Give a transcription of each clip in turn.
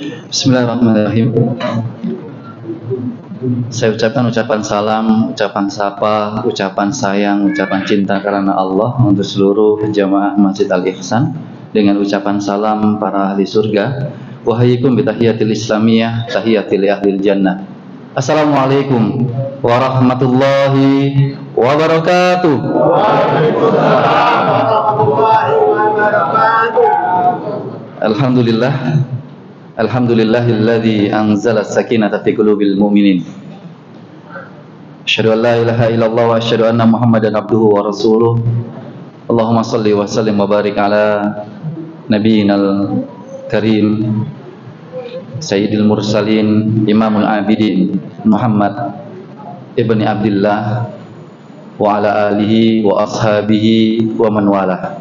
Bismillahirrahmanirrahim. Saya ucapkan ucapan salam, ucapan sapa, ucapan sayang, ucapan cinta karena Allah untuk seluruh jamaah Masjid Al-Ihsan dengan ucapan salam para ahli surga. Wahayyikum bitahiyatil islamiyah, tahiyatil ahlil jannah. Assalamualaikum warahmatullahi wabarakatuh. Waalaikumsalam warahmatullahi wabarakatuh. Alhamdulillah. Alhamdulillahilladzi anzala as-sakinata fi qulubil mu'minin. Asyhadu an la ilaha illallah wa asyhadu anna Muhammadan abduhu wa rasuluh. Allahumma shalli wa sallim wa barik ala nabiyyinal karim sayyidil mursalin imamul abidin Muhammad ibni Abdullah wa ala alihi wa ashabihi wa man walah.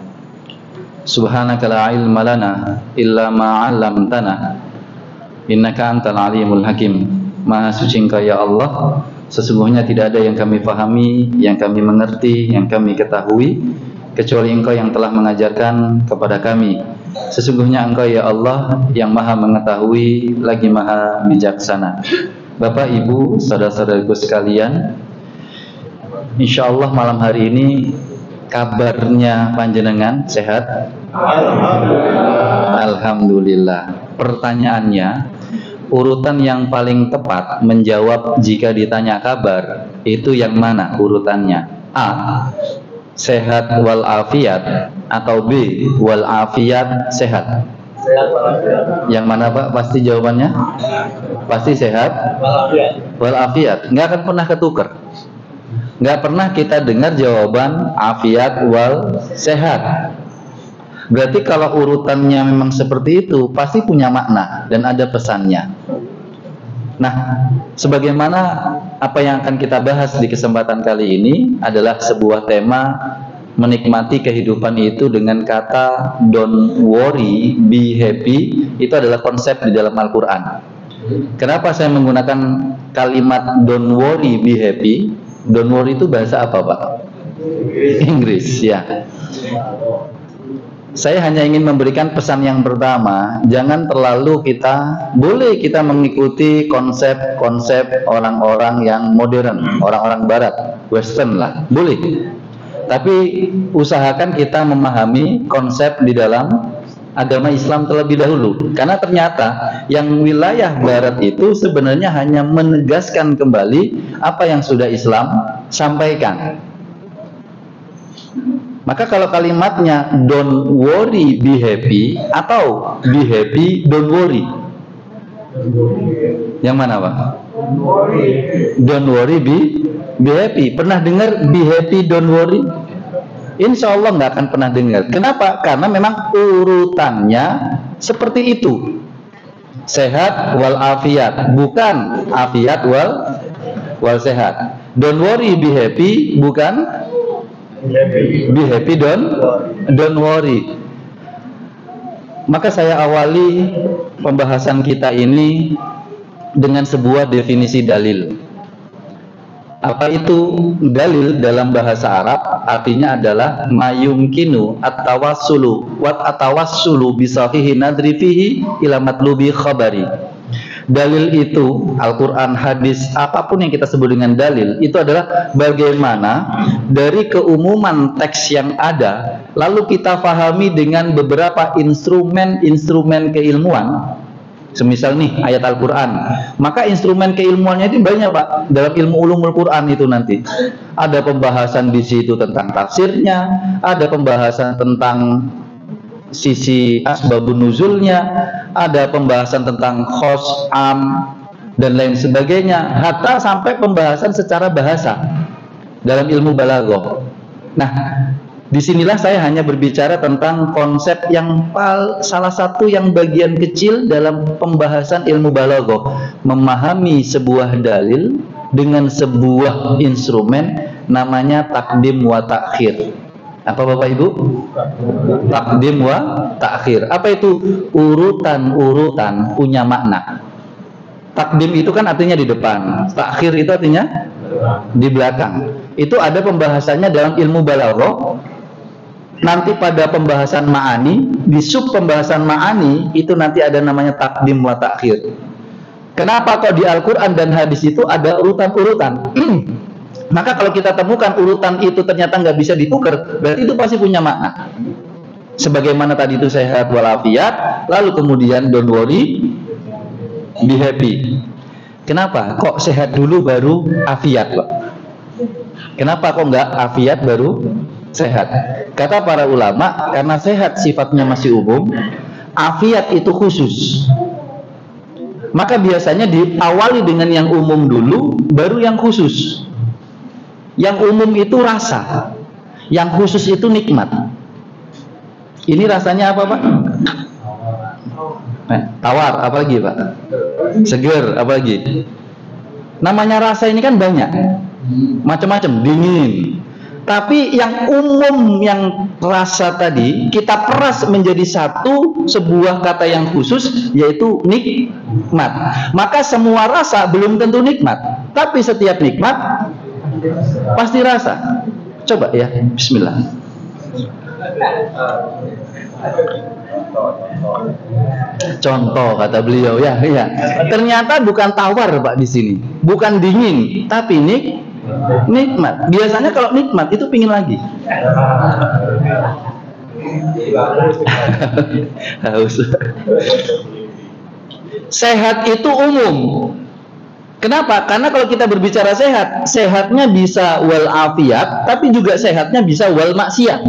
Subhanaka la ilma lana illa ma 'allamtana innaka antal alimul hakim. Maha suci Engkau ya Allah, sesungguhnya tidak ada yang kami fahami, yang kami mengerti, yang kami ketahui kecuali Engkau yang telah mengajarkan kepada kami. Sesungguhnya Engkau ya Allah yang maha mengetahui lagi maha bijaksana. Bapak, Ibu, saudara-saudaraku sekalian, insyaallah malam hari ini kabarnya panjenengan sehat? Alhamdulillah. Pertanyaannya, urutan yang paling tepat menjawab jika ditanya kabar itu yang mana urutannya? A. Sehat wal afiat atau B. Wal afiat sehat? Yang mana Pak? Pasti jawabannya? Pasti sehat wal afiat. Nggak akan pernah ketukar. Nggak pernah kita dengar jawaban afiat wal sehat. Berarti kalau urutannya memang seperti itu, pasti punya makna dan ada pesannya. Nah, sebagaimana apa yang akan kita bahas di kesempatan kali ini adalah sebuah tema menikmati kehidupan itu dengan kata don't worry, be happy. Itu adalah konsep di dalam Al-Quran. Kenapa saya menggunakan kalimat don't worry, be happy? Don't worry itu bahasa apa, Pak? Inggris, ya. Saya hanya ingin memberikan pesan yang pertama, jangan terlalu boleh kita mengikuti konsep-konsep orang-orang yang modern, orang-orang barat, western lah, boleh. Tapi usahakan kita memahami konsep di dalam agama Islam terlebih dahulu. Karena ternyata yang wilayah barat itu sebenarnya hanya menegaskan kembali apa yang sudah Islam sampaikan. Maka kalau kalimatnya don't worry, be happy atau be happy, don't worry, yang mana Pak? Don't worry, be happy. Pernah dengar be happy, don't worry? Insya Allah nggak akan pernah dengar. Kenapa? Karena memang urutannya seperti itu. Sehat wal afiat, bukan afiat wal sehat. Don't worry, be happy, bukan be happy, don't worry. Maka saya awali pembahasan kita ini dengan sebuah definisi dalil. Apa itu dalil dalam bahasa Arab? Artinya adalah mayumkinu at-tawassulu wa at-tawassulu bi sahihi nadri fihi ila matlubi khabari. Dalil itu, Al-Quran, hadis, apapun yang kita sebut dengan dalil, itu adalah bagaimana dari keumuman teks yang ada, lalu kita pahami dengan beberapa instrumen keilmuan. Semisal nih, ayat Al-Quran. Maka instrumen keilmuannya itu banyak Pak. Dalam ilmu ulumul Quran itu nanti. Ada pembahasan di situ tentang tafsirnya, ada pembahasan tentang sisi asbabun nuzulnya, ada pembahasan tentang khos, am, dan lain sebagainya, hatta sampai pembahasan secara bahasa dalam ilmu balaghah. Nah, disinilah saya hanya berbicara tentang konsep yang salah satu yang bagian kecil dalam pembahasan ilmu balaghah, memahami sebuah dalil dengan sebuah instrumen namanya takdim wa takhir. Apa Bapak Ibu? Takdim wa takhir. Apa itu? Urutan-urutan punya makna. Takdim itu kan artinya di depan, takhir itu artinya di belakang. Itu ada pembahasannya dalam ilmu balaghah. nanti pada pembahasan ma'ani, di sub pembahasan ma'ani itu nanti ada namanya takdim wa takhir. Kenapa kok di Al-Quran dan hadis itu ada urutan-urutan? Maka kalau kita temukan urutan itu ternyata nggak bisa ditukar, berarti itu pasti punya makna. Sebagaimana tadi itu sehat walafiat, lalu kemudian don't worry, be happy. Kenapa? Kok sehat dulu baru afiat, Pak? Kenapa kok nggak afiat baru sehat? Kata para ulama, karena sehat sifatnya masih umum, afiat itu khusus. Maka biasanya diawali dengan yang umum dulu, baru yang khusus. Yang umum itu rasa, yang khusus itu nikmat. Ini rasanya apa, Pak? Tawar, apa lagi, Pak? Seger, apa lagi? Namanya rasa ini kan banyak, macam-macam, dingin. Tapi yang umum, yang rasa tadi, kita peras menjadi satu, sebuah kata yang khusus, yaitu nikmat. Maka semua rasa belum tentu nikmat, tapi setiap nikmat pasti rasa. Coba ya, bismillah. Contoh kata beliau, ya. Ternyata bukan tawar, Pak, di sini. Bukan dingin, tapi nikmat. Biasanya kalau nikmat itu pingin lagi. Haus. Sehat itu umum. Kenapa? Karena kalau kita berbicara sehat, sehatnya bisa wal afiat, tapi juga sehatnya bisa wal maksiat.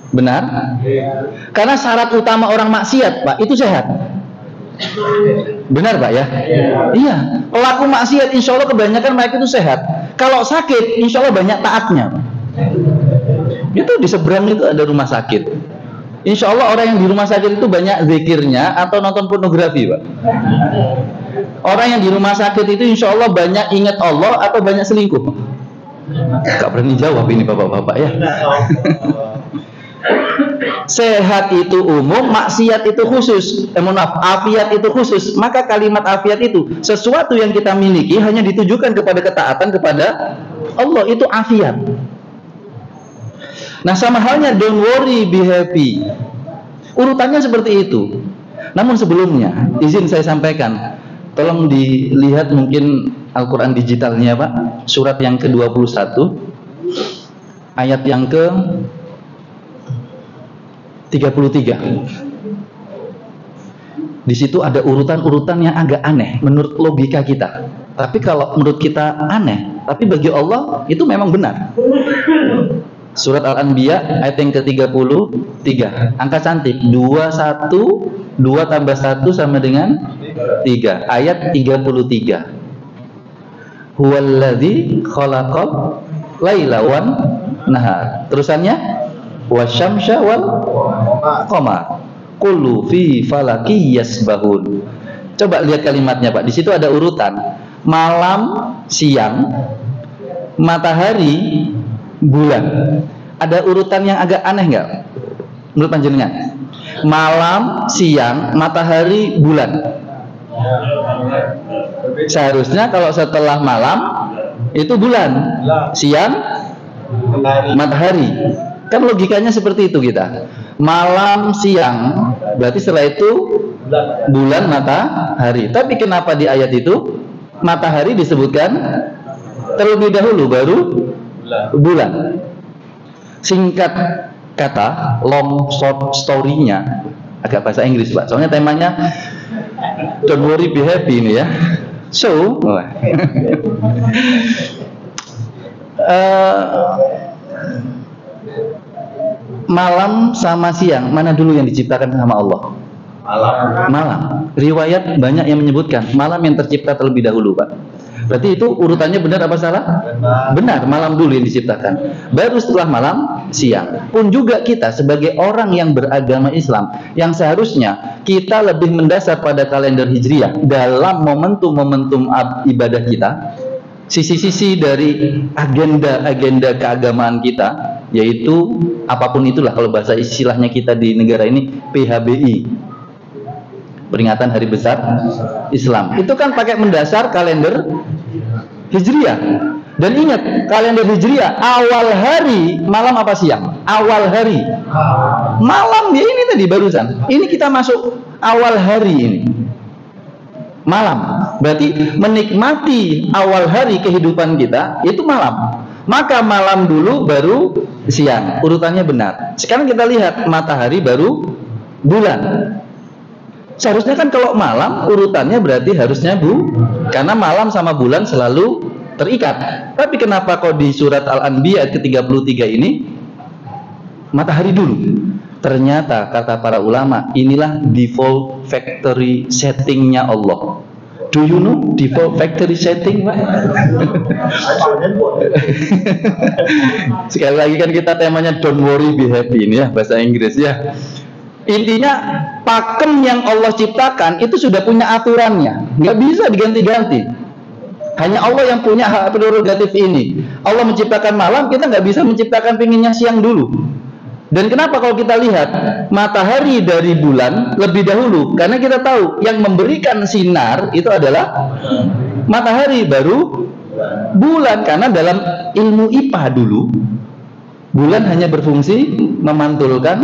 Benar? Karena syarat utama orang maksiat, Pak, itu sehat. Benar, Pak, ya? Iya. Pelaku maksiat insya Allah kebanyakan mereka itu sehat. Kalau sakit, insya Allah banyak taatnya. Itu di seberang itu ada rumah sakit. Insya Allah orang yang di rumah sakit itu banyak zikirnya atau nonton pornografi, Pak. Orang yang di rumah sakit itu insya Allah banyak ingat Allah atau banyak selingkuh. Gak berani jawab ini bapak-bapak, ya. Sehat itu umum, maksiat itu khusus. Afiat itu khusus. Maka kalimat afiat itu sesuatu yang kita miliki hanya ditujukan kepada ketaatan kepada Allah, itu afiat. Nah, sama halnya don't worry, be happy. Urutannya seperti itu. Namun sebelumnya, izin saya sampaikan, tolong dilihat mungkin Al-Quran digitalnya, Pak, surat yang ke-21 ayat yang ke-33. Di situ ada urutan-urutan yang agak aneh menurut logika kita. Tapi kalau menurut kita aneh, tapi bagi Allah itu memang benar. Surat Al-Anbiya ayat yang ke-33. Angka cantik, 21, 2 tambah 1 sama dengan 3. Ayat 33. Huwallazi khalaqal laila wan nahar. Terusannya wasyamsya wal qamar kullu fi falaki yasbahun. Coba lihat kalimatnya, Pak. Di situ ada urutan malam, siang, matahari, bulan. Ada urutan yang agak aneh nggak menurut panjenengan? Malam, siang, matahari, bulan. Seharusnya kalau setelah malam itu bulan, siang matahari. Kan logikanya seperti itu kita. Malam, siang, berarti setelah itu bulan, matahari. Tapi kenapa di ayat itu matahari disebutkan terlebih dahulu baru bulan? Singkat kata, long short story-nya agak bahasa Inggris, Pak. Soalnya temanya don't worry, be happy ini ya. So, malam sama siang, mana dulu yang diciptakan sama Allah? Malam. Riwayat banyak yang menyebutkan malam yang tercipta terlebih dahulu, Pak. Berarti itu urutannya benar apa salah? Benar, malam dulu yang diciptakan. Baru setelah malam, siang. Pun juga kita sebagai orang yang beragama Islam, yang seharusnya kita lebih mendasar pada kalender Hijriah dalam momentum-momentum ibadah kita, sisi-sisi dari agenda-agenda keagamaan kita, yaitu apapun itulah kalau bahasa istilahnya kita di negara ini PHBI, peringatan Hari Besar Islam. Itu kan pakai mendasar kalender Hijriah. Dan ingat, kalender Hijriah awal hari malam apa siang? Awal hari. Malam ya, ini tadi barusan. Ini kita masuk awal hari ini. Malam. Berarti menikmati awal hari kehidupan kita itu malam. Maka malam dulu baru siang. Urutannya benar. Sekarang kita lihat matahari baru bulan. Seharusnya kan kalau malam urutannya berarti harusnya karena malam sama bulan selalu terikat. Tapi kenapa kok di surat Al-Anbiya ayat ke-33 ini matahari dulu? Ternyata kata para ulama, inilah default factory settingnya Allah. Do you know default factory setting, Pak? Sekali lagi kan kita temanya don't worry be happy ini ya, bahasa Inggris ya. Intinya pakem yang Allah ciptakan itu sudah punya aturannya, nggak bisa diganti-ganti. Hanya Allah yang punya hak prerogatif ini. Allah menciptakan malam, kita nggak bisa menciptakan pinginnya siang dulu. Dan kenapa kalau kita lihat matahari dari bulan lebih dahulu? Karena kita tahu yang memberikan sinar itu adalah matahari, baru bulan. Karena dalam ilmu IPA dulu, bulan hanya berfungsi memantulkan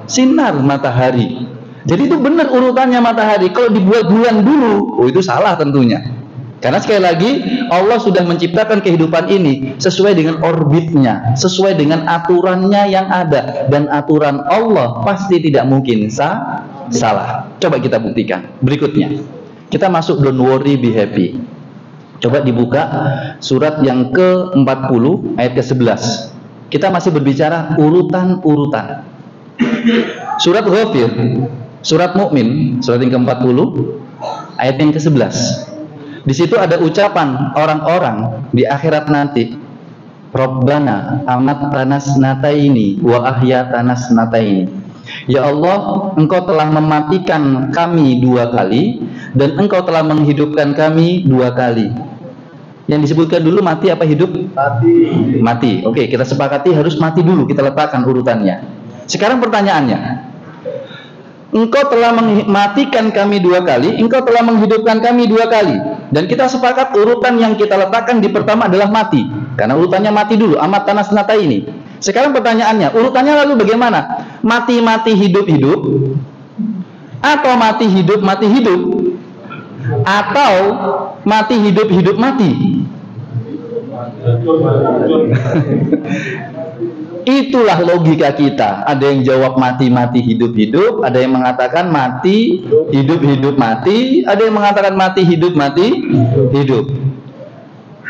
sinar matahari. Jadi itu benar urutannya matahari. Kalau dibuat bulan dulu, oh itu salah tentunya. Karena sekali lagi Allah sudah menciptakan kehidupan ini sesuai dengan orbitnya, sesuai dengan aturannya yang ada, dan aturan Allah pasti tidak mungkin salah. Coba kita buktikan. Berikutnya kita masuk don't worry be happy. Coba dibuka surat yang ke-40 ayat ke-11. Kita masih berbicara urutan-urutan. Surat Ghafir, surat Mukmin, surat yang ke-40 ayat yang ke-11. Di situ ada ucapan orang-orang di akhirat nanti. Rabbana amat tanas nataini wa ahya tanas nataini. Ya Allah, Engkau telah mematikan kami 2 kali dan Engkau telah menghidupkan kami 2 kali. Yang disebutkan dulu mati apa hidup? Mati. Oke, kita sepakati harus mati dulu, kita letakkan urutannya. Sekarang pertanyaannya, Engkau telah mematikan kami 2 kali, Engkau telah menghidupkan kami 2 kali. Dan kita sepakat urutan yang kita letakkan di pertama adalah mati. Karena urutannya mati dulu, amat tanas nata ini. Sekarang pertanyaannya, urutannya lalu bagaimana? Mati-mati hidup-hidup? Atau mati hidup-mati hidup? Atau mati hidup-hidup mati? Itulah logika kita. Ada yang jawab mati-mati hidup-hidup, ada yang mengatakan mati hidup-hidup mati, ada yang mengatakan mati hidup-mati hidup.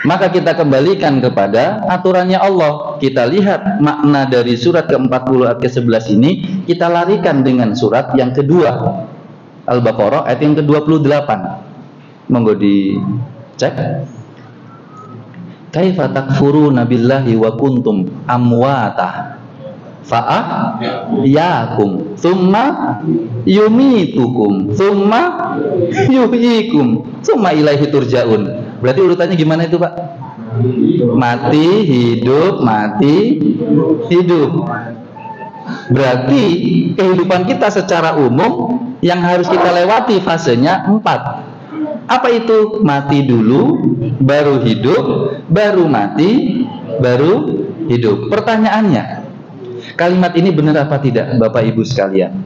Maka kita kembalikan kepada aturannya Allah. Kita lihat makna dari surat ke-40 ayat ke-11 ini, kita larikan dengan surat yang kedua, Al-Baqarah ayat yang ke-28. Monggo dicek. Kaifa takfuruna billahi wa kuntum amwata fa'ahyakum thumma yumitukum thumma yuhyikum thumma ilaihi turja'un. Berarti urutannya gimana itu, Pak? Mati, hidup, mati, hidup. Berarti kehidupan kita secara umum yang harus kita lewati fasenya 4. Apa itu? Mati dulu, baru hidup, baru mati, baru hidup. Pertanyaannya, kalimat ini benar apa tidak, Bapak Ibu sekalian?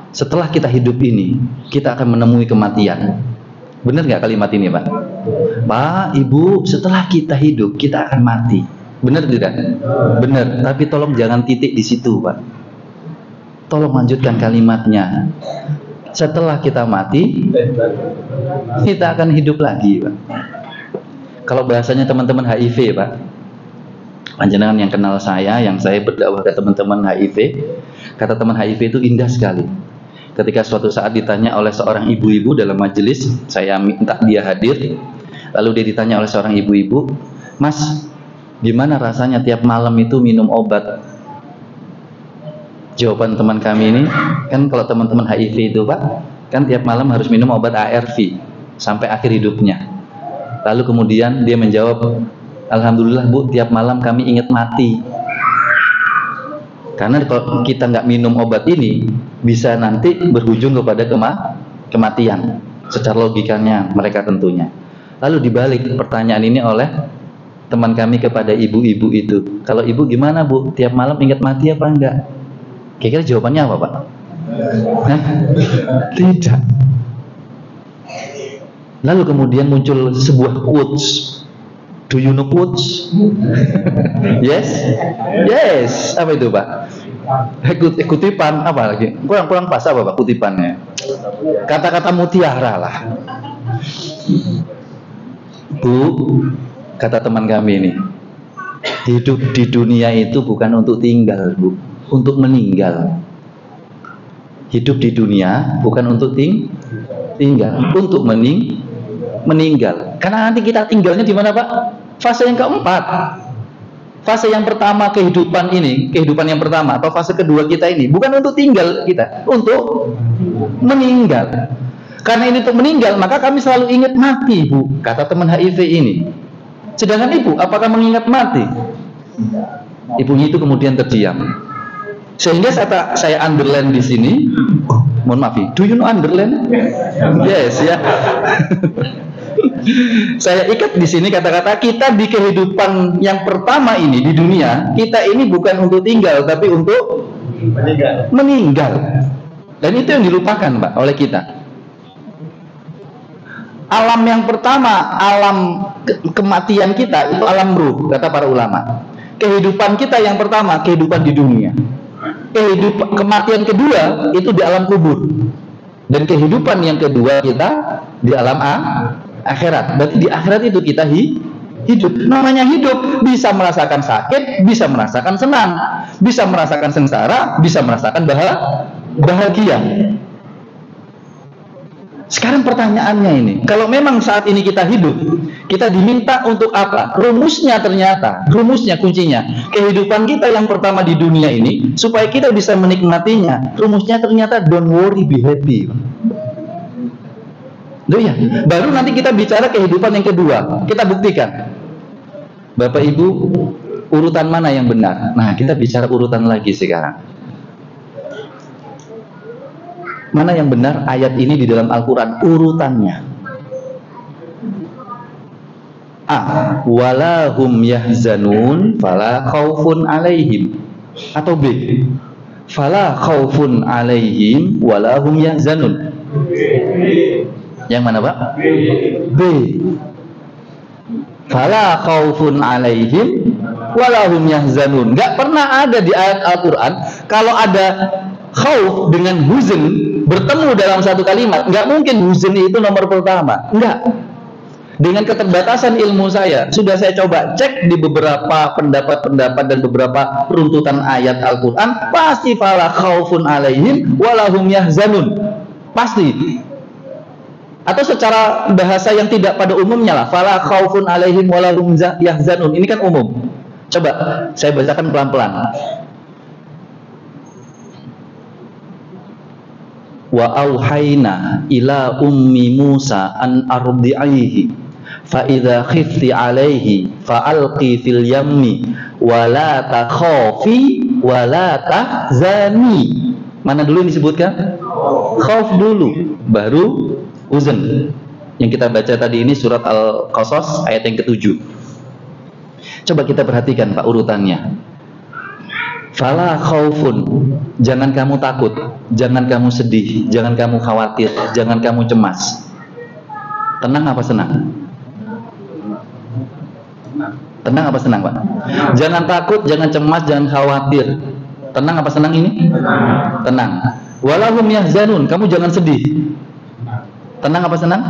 Setelah kita hidup ini, kita akan menemui kematian. Benar nggak kalimat ini, Pak? Pak, Ibu, setelah kita hidup, kita akan mati. Benar tidak? Benar. Tapi tolong jangan titik di situ, Pak. Tolong lanjutkan kalimatnya. Setelah kita mati, kita akan hidup lagi, Pak. Kalau bahasanya teman-teman HIV, Pak, panjenengan yang kenal saya, yang saya berdakwah ke teman-teman HIV, kata teman HIV itu indah sekali. Ketika suatu saat ditanya oleh seorang ibu-ibu dalam majelis, saya minta dia hadir, lalu dia ditanya oleh seorang ibu-ibu, Mas, gimana rasanya tiap malam itu minum obat? Jawaban teman kami ini, kan kalau teman-teman HIV itu, Pak, kan tiap malam harus minum obat ARV sampai akhir hidupnya. Lalu kemudian dia menjawab, Alhamdulillah Bu, tiap malam kami ingat mati. Karena kalau kita nggak minum obat ini, bisa nanti berujung kepada kematian. Secara logikanya mereka tentunya. Lalu dibalik pertanyaan ini oleh teman kami kepada ibu-ibu itu. Kalau ibu gimana bu? Tiap malam ingat mati apa enggak? Kira-kira jawabannya apa pak? Hah? Tidak. Lalu kemudian muncul sebuah quotes. Do you know quotes? Yes? Yes. Apa itu pak? Kutipan apa lagi? Kurang pas apa pak kutipannya? Kata-kata mutiara lah. Bu, kata teman kami ini, hidup di dunia itu bukan untuk tinggal, bu, untuk meninggal. Hidup di dunia bukan untuk tinggal, untuk meninggal. Karena nanti kita tinggalnya di mana, Pak? Fase yang keempat. Fase yang pertama kehidupan ini, kehidupan yang pertama atau fase kedua kita ini bukan untuk tinggal kita, untuk meninggal. Karena ini untuk meninggal, maka kami selalu ingat mati, Bu, kata teman HIV ini. Sedangkan ibu, apakah mengingat mati? Ibunya itu kemudian terdiam. Sehingga saya underline di sini. Mohon maaf, do you know underline? Yes, ya. Saya ikat di sini kata-kata kita di kehidupan yang pertama ini di dunia, kita ini bukan untuk tinggal, tapi untuk meninggal. Dan itu yang dilupakan, Pak, oleh kita. Alam yang pertama, alam kematian kita itu alam ruh, kata para ulama. Kehidupan kita yang pertama, kehidupan di dunia. Kematian kedua itu di alam kubur. Dan kehidupan yang kedua kita di alam akhirat. Berarti di akhirat itu kita hidup. Namanya hidup, bisa merasakan sakit, bisa merasakan senang, bisa merasakan sengsara, bisa merasakan bahagia. Sekarang pertanyaannya ini, kalau memang saat ini kita hidup, kita diminta untuk apa? Rumusnya ternyata, kuncinya, kehidupan kita yang pertama di dunia ini, supaya kita bisa menikmatinya, rumusnya ternyata don't worry, be happy. Loh ya, baru nanti kita bicara kehidupan yang kedua, kita buktikan. Bapak Ibu, urutan mana yang benar? Nah, kita bicara urutan lagi sekarang. Mana yang benar ayat ini di dalam Al-Quran urutannya? A. Walahum yahzanun fala khaufun alaihim. Atau B. Fala khaufun alaihim walahum yahzanun. Yang mana Pak? B. Fala khaufun alaihim walahum yahzanun. Gak pernah ada di ayat Al-Quran kalau ada khauf dengan huzn bertemu dalam satu kalimat. Nggak mungkin huzn itu nomor pertama. Nggak. Dengan keterbatasan ilmu saya, sudah saya coba cek di beberapa pendapat-pendapat dan beberapa runtutan ayat Al-Quran, pasti fala khaufun alaihim walahum yahzanun. Pasti. Atau secara bahasa yang tidak pada umumnya lah, fala khaufun alaihim walahum yahzanun. Ini kan umum. Coba saya bacakan pelan-pelan. Wa auhayna ila ummi Musa an ardi'ihi fa idza khifti alaihi fa alqi fil yammi wa la takhafi wa la tahzani. Mana dulu yang disebutkan? Khauf dulu, baru uzn. Yang kita baca tadi ini surat Al-Qasas ayat yang ke-7. Coba kita perhatikan Pak urutannya. Fala khaufun, jangan kamu takut, jangan kamu sedih, jangan kamu khawatir, jangan kamu cemas. Tenang apa senang? Tenang apa senang Pak? Jangan takut, jangan cemas, jangan khawatir. Tenang apa senang ini? Tenang. Walahum yahzanun, kamu jangan sedih. Tenang apa senang?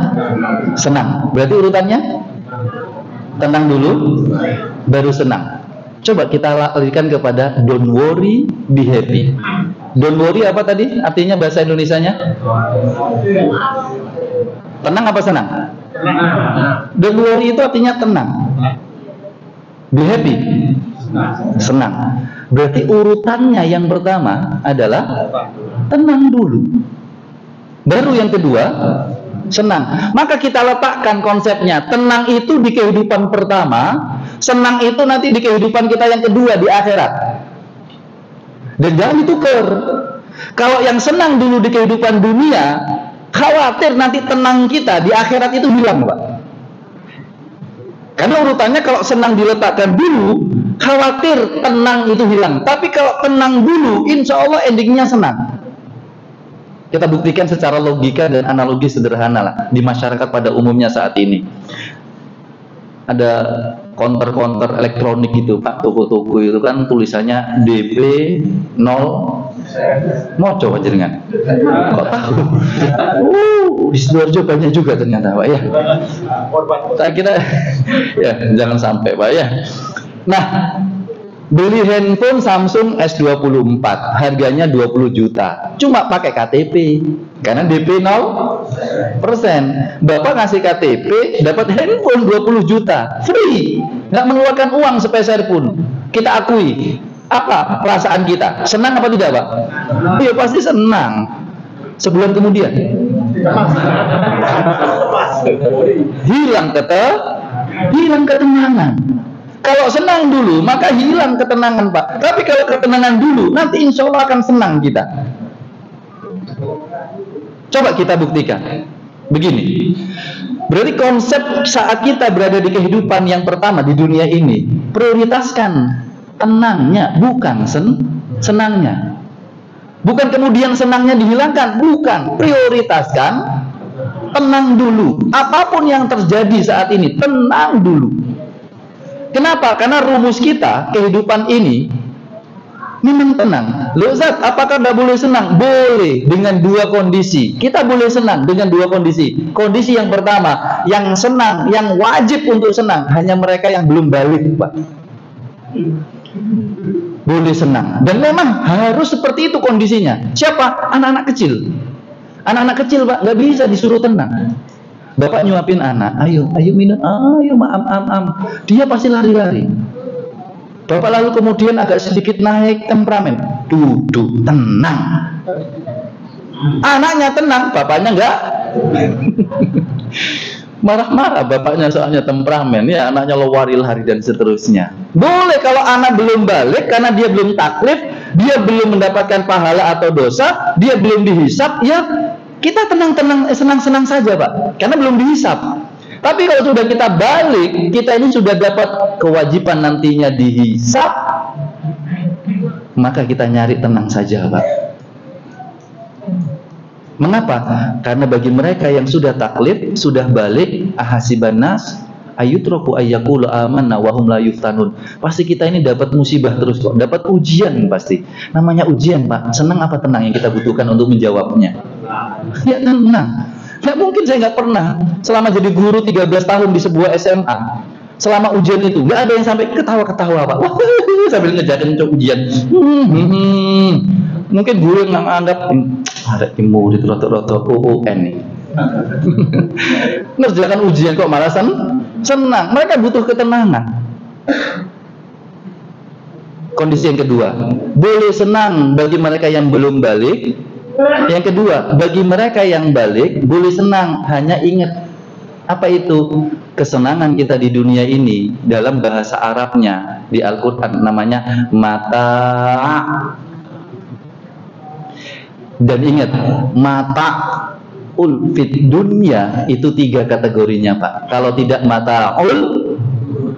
Senang. Berarti urutannya? Tenang dulu, baru senang. Coba kita alihkan kepada don't worry, be happy. Don't worry apa tadi? Artinya bahasa Indonesianya? Tenang apa senang? Don't worry itu artinya tenang. Be happy? Senang. Berarti urutannya yang pertama adalah tenang dulu. Baru yang kedua, senang. Maka kita letakkan konsepnya, tenang itu di kehidupan pertama, senang itu nanti di kehidupan kita yang kedua di akhirat. Dan jangan ditukar. Kalau yang senang dulu di kehidupan dunia, khawatir nanti tenang kita di akhirat itu hilang, Pak. Karena urutannya kalau senang diletakkan dulu, khawatir tenang itu hilang. Tapi kalau tenang dulu, insya Allah endingnya senang. Kita buktikan secara logika dan analogi sederhana lah di masyarakat pada umumnya saat ini. Ada konter-konter elektronik itu Pak, toko-toko itu kan tulisannya DP 0. Mau coba jenengan? Kok tahu? Di Sidoarjo banyak juga ternyata Pak ya. Saya kira ya jangan sampai Pak ya. Nah, beli handphone Samsung S24 harganya 20 juta cuma pakai KTP karena DP 0%. Bapak ngasih KTP dapat handphone 20 juta free, nggak mengeluarkan uang sepeser pun. Kita akui, apa perasaan kita? Senang apa tidak Pak? Iya pasti senang. Sebulan kemudian hilang ketenangan. Kalau senang dulu, maka hilang ketenangan Pak. Tapi kalau ketenangan dulu, nanti insya Allah akan senang kita. Coba kita buktikan. Begini, berarti konsep saat kita berada di kehidupan yang pertama di dunia ini, prioritaskan tenangnya, bukan senangnya. Bukan kemudian senangnya dihilangkan, bukan. Prioritaskan tenang dulu. Apapun yang terjadi saat ini, tenang dulu. Kenapa? Karena rumus kita, kehidupan ini memang tenang. Loh Ustaz, apakah tidak boleh senang? Boleh, dengan dua kondisi. Kita boleh senang dengan dua kondisi. Kondisi yang pertama, yang senang, yang wajib untuk senang, hanya mereka yang belum balik Pak. Boleh senang. Dan memang harus seperti itu kondisinya. Siapa? Anak-anak kecil. Anak-anak kecil Pak, nggak bisa disuruh tenang. Bapak nyuapin anak, ayo minum, ayo am. Dia pasti lari-lari. Bapak lalu kemudian agak sedikit naik temperamen, duduk, tenang. Anaknya tenang, bapaknya enggak. Marah-marah bapaknya soalnya temperamen, ya anaknya lari dan seterusnya. Boleh kalau anak belum balik karena dia belum taklif, dia belum mendapatkan pahala atau dosa, dia belum dihisap, ya kita tenang-tenang, senang-senang saja Pak, karena belum dihisap. Tapi kalau sudah kita balik, kita ini sudah dapat kewajiban nantinya dihisap, maka kita nyari tenang saja Pak. Mengapa? Karena bagi mereka yang sudah taklif, sudah balik, ahasiban nas ayyutraku ayyaqulu amanna wa hum la yuftanun. Pasti kita ini dapat musibah terus kok, dapat ujian pasti. Namanya ujian Pak, senang apa tenang yang kita butuhkan untuk menjawabnya? Ya tenang. Nggak mungkin saya nggak pernah selama jadi guru 13 tahun di sebuah SMA, selama ujian itu nggak ada yang sampai ketawa-ketawa Pak. Wah, sambil ngejarin ujian. Mungkin guru yang menganggap ada murid roto-roto UN nih. Ngerjakan ujian kok malah senang. Mereka butuh ketenangan. Kondisi yang kedua, boleh senang bagi mereka yang belum balik. Yang kedua, bagi mereka yang balik boleh senang. Hanya ingat, apa itu kesenangan kita di dunia ini? Dalam bahasa Arabnya di Al-Quran namanya mata. Dan ingat, mata fit dunya itu 3 kategorinya Pak. Kalau tidak mata'ul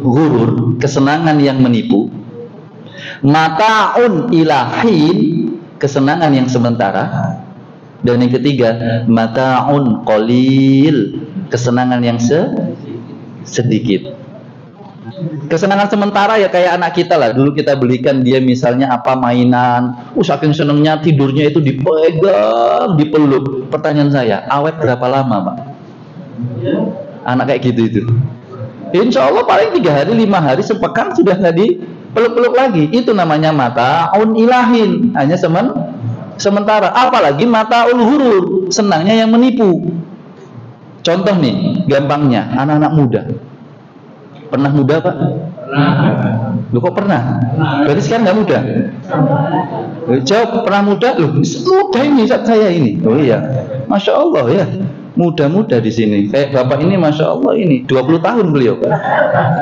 ghurur, kesenangan yang menipu. Mata'un ilahin, kesenangan yang sementara. Dan yang ketiga, mata'un qalil, kesenangan yang sedikit. Kesenangan sementara ya kayak anak kita lah. Dulu kita belikan dia misalnya apa mainan, saking senengnya tidurnya itu dipegang, dipeluk. Pertanyaan saya, awet berapa lama Pak? Anak kayak gitu itu, insya Allah paling 3 hari, 5 hari, sepekan sudah nggak dipeluk-peluk lagi. Itu namanya mata'un ilahin, hanya sementara. Apalagi mata'ul ghurur, senangnya yang menipu. Contoh nih, gampangnya, anak-anak muda. Pernah muda Pak? Loh kok pernah? Berarti sekarang nggak muda? Jawab, pernah muda? Loh, muda ini saat saya ini. Oh iya, Masya Allah ya, muda-muda di sini. Kayak Bapak ini Masya Allah ini 20 tahun beliau.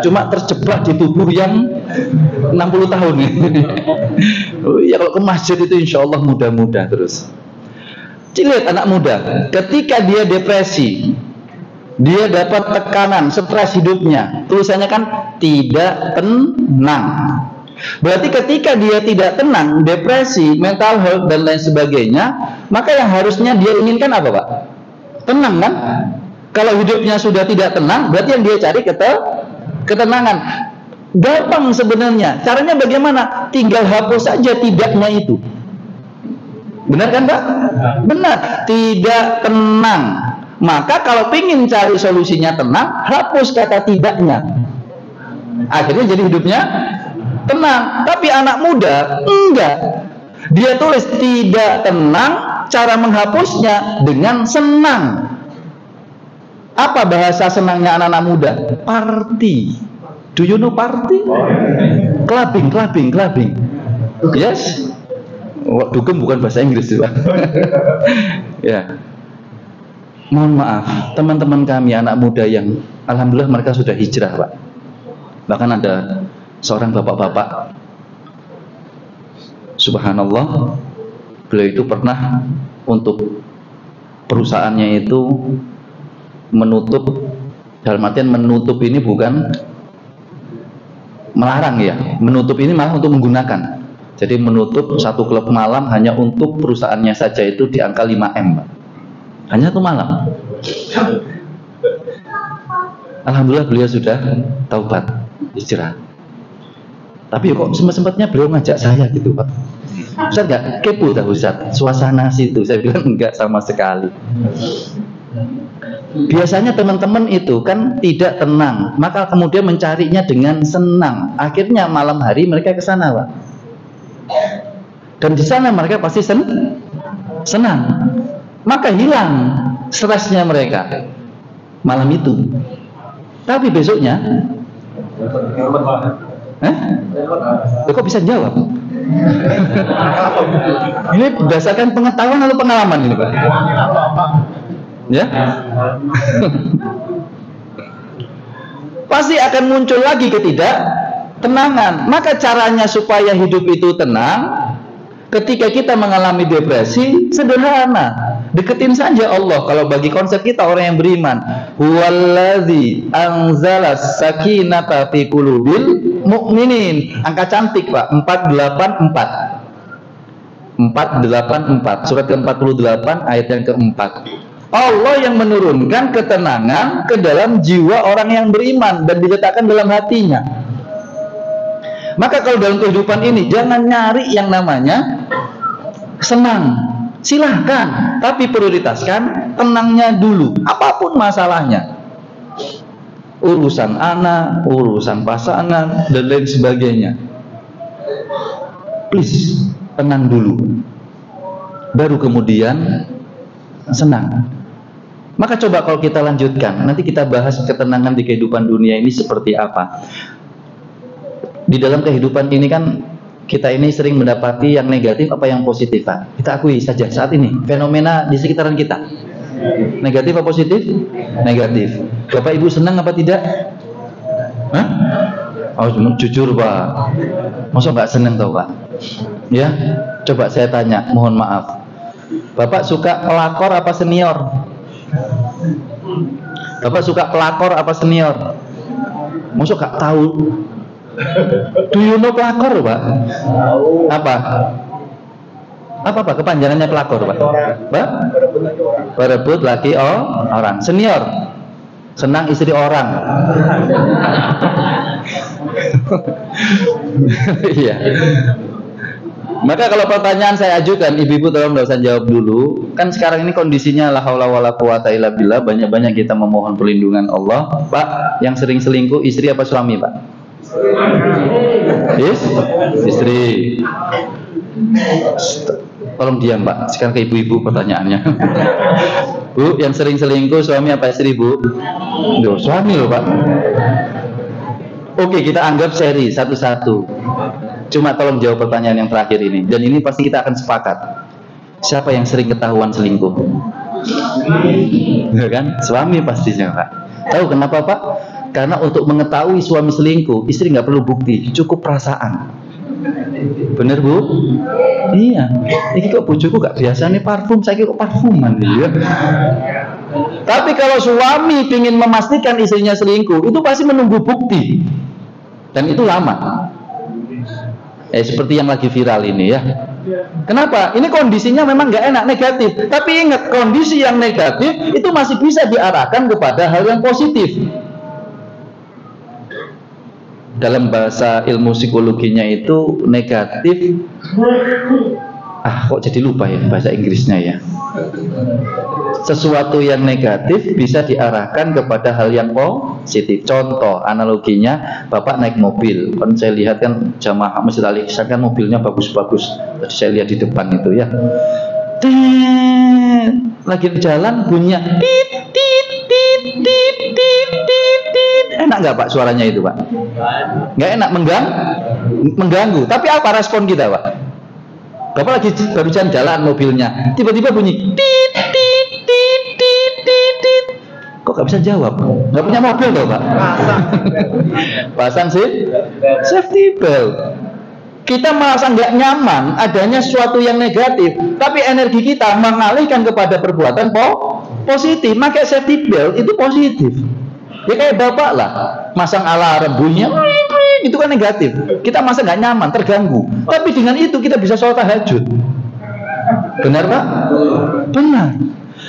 Cuma terjebak di tubuh yang 60 tahun. Oh iya, kalau ke masjid itu insya Allah muda-muda terus. Lihat anak muda, ketika dia depresi, dia dapat tekanan, stres hidupnya. Tulisannya kan tidak tenang. Berarti ketika dia tidak tenang, depresi, mental health dan lain sebagainya, maka yang harusnya dia inginkan apa, Pak? Tenang kan? Kalau hidupnya sudah tidak tenang, berarti yang dia cari ketenangan. Gampang sebenarnya. Caranya bagaimana? Tinggal hapus saja tidaknya itu. Benar kan, Pak? Benar. Tidak tenang. Maka kalau ingin cari solusinya tenang, hapus kata tidaknya. Akhirnya jadi hidupnya tenang. Tapi anak muda enggak. Dia tulis tidak tenang, cara menghapusnya dengan senang. Apa bahasa senangnya anak-anak muda? Party. Do you know party? Clubbing. Yes. Dugem bukan bahasa Inggris, Pak. Ya. Mohon maaf, teman-teman kami anak muda yang alhamdulillah mereka sudah hijrah, Pak. Bahkan ada seorang bapak-bapak, subhanallah, beliau itu pernah untuk perusahaannya itu menutup, dalam artian menutup ini bukan melarang ya, menutup ini malah untuk menggunakan. Jadi menutup satu klub malam hanya untuk perusahaannya saja itu di angka 5M, Pak. Hanya satu malam. Alhamdulillah beliau sudah taubat, hijrah. Tapi kok sempat-sempatnya beliau ngajak saya gitu, Pak. Ustaz nggak kepo dah Ustaz suasana situ? Saya bilang enggak sama sekali. Biasanya teman-teman itu kan tidak tenang, maka kemudian mencarinya dengan senang. Akhirnya malam hari mereka ke sana, Pak. Dan di sana mereka pasti senang. Maka hilang stresnya mereka malam itu. Tapi besoknya, kok bisa jawab? Ini berdasarkan pengetahuan atau pengalaman ini, Pak? Ya? Pasti akan muncul lagi ketidaktenangan. Maka caranya supaya hidup itu tenang, ketika kita mengalami depresi, sederhana. Deketin saja Allah. Kalau bagi konsep kita orang yang beriman, huwallazi anzalas sakinata fi qulubil mu'minin. Angka cantik, Pak. 484. 484. Surat ke-48 ayat yang keempat. Allah yang menurunkan ketenangan ke dalam jiwa orang yang beriman dan diletakkan dalam hatinya. Maka kalau dalam kehidupan ini jangan nyari yang namanya senang. Silahkan, tapi prioritaskan tenangnya dulu. Apapun masalahnya, urusan anak, urusan pasangan, dan lain sebagainya. Please, tenang dulu. Baru kemudian senang. Maka coba kalau kita lanjutkan, nanti kita bahas ketenangan di kehidupan dunia ini seperti apa. Di dalam kehidupan ini kan kita ini sering mendapati yang negatif apa yang positif, Pak. Kita akui saja saat ini fenomena di sekitaran kita. Negatif apa positif? Negatif. Bapak Ibu senang apa tidak? Hah? Oh, jujur, Pak. Masa nggak senang tau, Pak? Ya, coba saya tanya, mohon maaf. Bapak suka pelakor apa senior? Bapak suka pelakor apa senior? Masa nggak tahu? Do you know pelakor, Pak? Apa? Apa, Pak? Kepanjangannya pelakor, Pak? Pak? Berebut laki orang. Senior. Senang istri orang. Iya. Maka kalau pertanyaan saya ajukan, ibu-ibu tolong nggak usah jawab dulu. Kan sekarang ini kondisinya la haula wala quwata illa billah, banyak-banyak kita memohon perlindungan Allah. Pak, yang sering selingkuh istri apa suami, Pak? Istri. Tolong diam, Pak. Sekarang ke ibu-ibu pertanyaannya. Bu, yang sering selingkuh suami apa istri, Bu? Duh, suami loh, Pak. Oke, kita anggap seri satu-satu. Cuma tolong jawab pertanyaan yang terakhir ini. Dan ini pasti kita akan sepakat. Siapa yang sering ketahuan selingkuh? Ya kan? Suami pastinya, Pak. Tahu kenapa, Pak? Karena untuk mengetahui suami selingkuh, istri nggak perlu bukti, cukup perasaan. Bener, Bu? Iya. Ini kok bojoku gak biasa nih parfum, saya kok parfuman ya. Tapi kalau suami ingin memastikan istrinya selingkuh, itu pasti menunggu bukti. Dan itu lama. Seperti yang lagi viral ini ya. Kenapa? Ini kondisinya memang nggak enak, negatif. Tapi ingat, kondisi yang negatif itu masih bisa diarahkan kepada hal yang positif. Dalam bahasa ilmu psikologinya itu negatif. Kok jadi lupa ya bahasa Inggrisnya ya. Sesuatu yang negatif bisa diarahkan kepada hal yang positif. Contoh, analoginya, Bapak naik mobil. Kan saya lihat kan jamaah Masjid Al-Ihsan kan mobilnya bagus-bagus. Tadi saya lihat di depan itu ya. Lagi jalan bunyinya tit tit tit tit tit tit. Enak nggak Pak suaranya itu Pak? Nggak enak, mengganggu. Tapi apa respon kita Pak? Bapak lagi baru jalan mobilnya, tiba-tiba bunyi tit tit tit tit tit tit. Kok gak bisa jawab? Gak punya mobil loh Pak. Pasang sih safety belt. Kita merasa nggak nyaman adanya sesuatu yang negatif, tapi energi kita mengalihkan kepada perbuatan positif. Pakai safety belt itu positif. Ya kayak Bapak lah, masang alarm bunyi itu kan negatif. Kita masa nggak nyaman, terganggu. Tapi dengan itu kita bisa sholat tahajud. Benar Pak? Benar.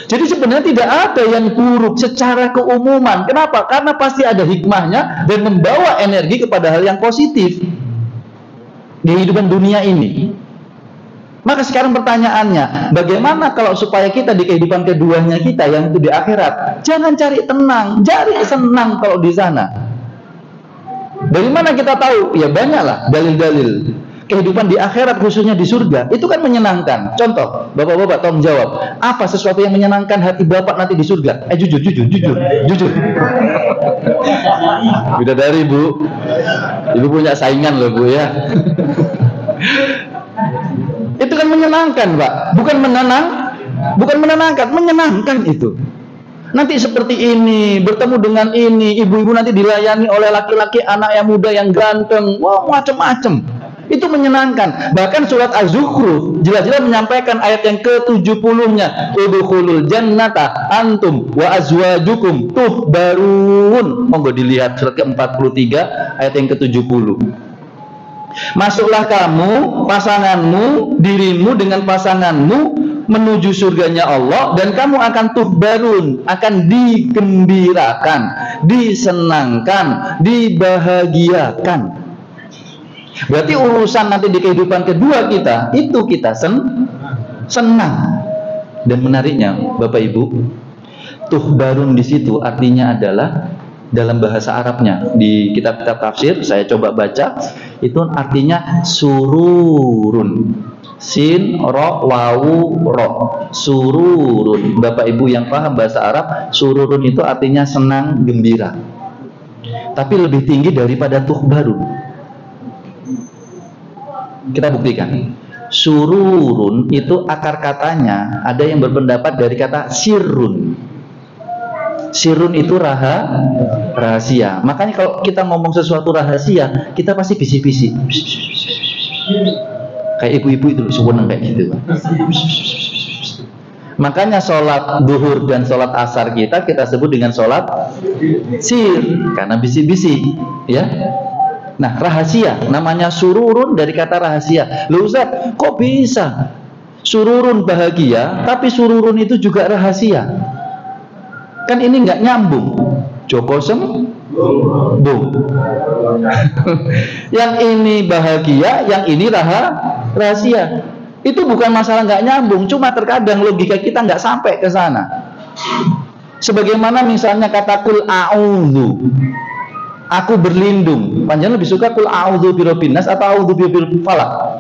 Jadi sebenarnya tidak ada yang buruk secara keumuman. Kenapa? Karena pasti ada hikmahnya dan membawa energi kepada hal yang positif di kehidupan dunia ini. Maka sekarang pertanyaannya, bagaimana kalau supaya kita di kehidupan keduanya kita yang itu di akhirat, jangan cari tenang, cari senang kalau di sana. Dari mana kita tahu? Ya banyaklah dalil-dalil. Kehidupan di akhirat khususnya di surga itu kan menyenangkan. Contoh, bapak-bapak tolong jawab, apa sesuatu yang menyenangkan hati bapak nanti di surga? Jujur. Bidadari Bu, ibu punya saingan loh Bu ya. Itu kan menyenangkan Pak, bukan menenangkan, menyenangkan itu. Nanti seperti ini, bertemu dengan ini, ibu-ibu nanti dilayani oleh laki-laki, anak yang muda yang ganteng, wah macam-macam. Itu menyenangkan. Bahkan surat Az-Zukhruf jelas-jelas menyampaikan ayat yang ke-70-nya, udkhulul jannata antum wa azwajukum tuhbarun. Monggo dilihat surat ke-43 ayat yang ke-70. Masuklah kamu, pasanganmu, dirimu dengan pasanganmu menuju surganya Allah, dan kamu akan tuhbarun, akan digembirakan, disenangkan, dibahagiakan. Berarti urusan nanti di kehidupan kedua kita itu kita senang. Dan menariknya Bapak Ibu, tuhbarun di situ artinya adalah dalam bahasa Arabnya di kitab-kitab tafsir saya coba baca itu artinya sururun. Sin, ro, wawu, ro, sururun. Bapak Ibu yang paham bahasa Arab, sururun itu artinya senang, gembira. Tapi lebih tinggi daripada tuhbarun. Kita buktikan. Sururun itu akar katanya ada yang berpendapat dari kata sirrun. Sirrun itu rahasia. Makanya kalau kita ngomong sesuatu rahasia, kita pasti bisik-bisik. Kayak ibu-ibu itu seneng kayak gitu. Makanya sholat duhur dan sholat asar kita sebut dengan sholat sir, karena bisik-bisik, ya. Nah, rahasia, namanya sururun dari kata rahasia. Loh Ustaz, kok bisa sururun bahagia, tapi sururun itu juga rahasia? Kan ini nggak nyambung. Joko bung. Yang ini bahagia, yang ini rahasia. Itu bukan masalah nggak nyambung, cuma terkadang logika kita nggak sampai ke sana. Sebagaimana misalnya kata kul a'udzu, aku berlindung. Panjang lebih suka kul a'udzu birabbin nas atau a'udzu birabbil falaq?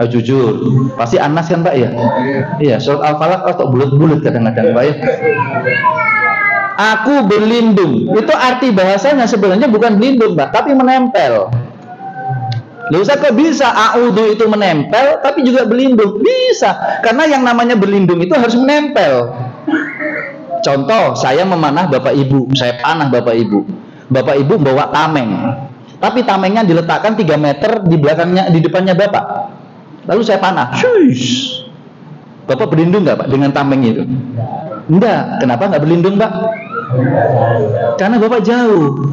Jujur, pasti Anas kan Pak ya? Iya, surat Al-Falaq atau bulat-bulat kadang-kadang Pak ya. Aku berlindung, itu arti bahasanya sebenarnya bukan berlindung Pak, tapi menempel. Loh Ustaz, kok bisa a'udzu itu menempel tapi juga berlindung? Bisa, karena yang namanya berlindung itu harus menempel. Contoh, saya memanah Bapak Ibu, saya panah Bapak Ibu. Bapak Ibu bawa tameng, tapi tamengnya diletakkan 3 meter di belakangnya, di depannya Bapak. Lalu saya panah. Shush. Bapak berlindung nggak Pak dengan tameng itu? Enggak. Kenapa nggak berlindung, Pak? Karena Bapak jauh.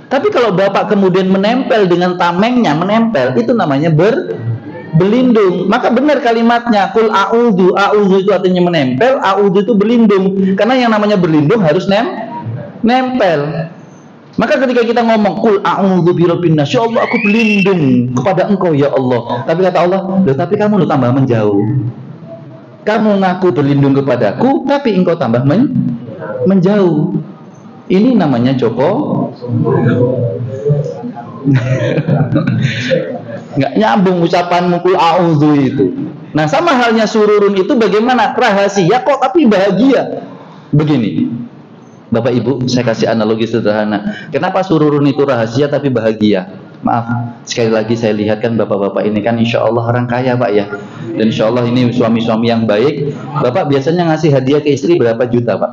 Tapi kalau Bapak kemudian menempel dengan tamengnya, menempel, itu namanya berlindung. Maka benar kalimatnya, kul a'udzu. A'udzu itu artinya menempel, a'udzu itu berlindung. Karena yang namanya berlindung harus nempel. Maka ketika kita ngomong kul a'udzu birabbin nas, ya Allah aku berlindung kepada Engkau ya Allah. Tapi kata Allah, loh tapi kamu tambah menjauh. Kamu ngaku berlindung kepadaku, tapi engkau tambah menjauh. Ini namanya Joko. Nggak nyambung ucapanmu kul a'udzu itu. Nah sama halnya sururun itu bagaimana? Rahasia kok tapi bahagia. Begini. Bapak Ibu, saya kasih analogi sederhana. Kenapa sururun itu rahasia tapi bahagia? Maaf, sekali lagi saya lihat kan bapak-bapak ini kan insya Allah orang kaya Pak ya. Dan insya Allah ini suami-suami yang baik. Bapak biasanya ngasih hadiah ke istri berapa juta Pak?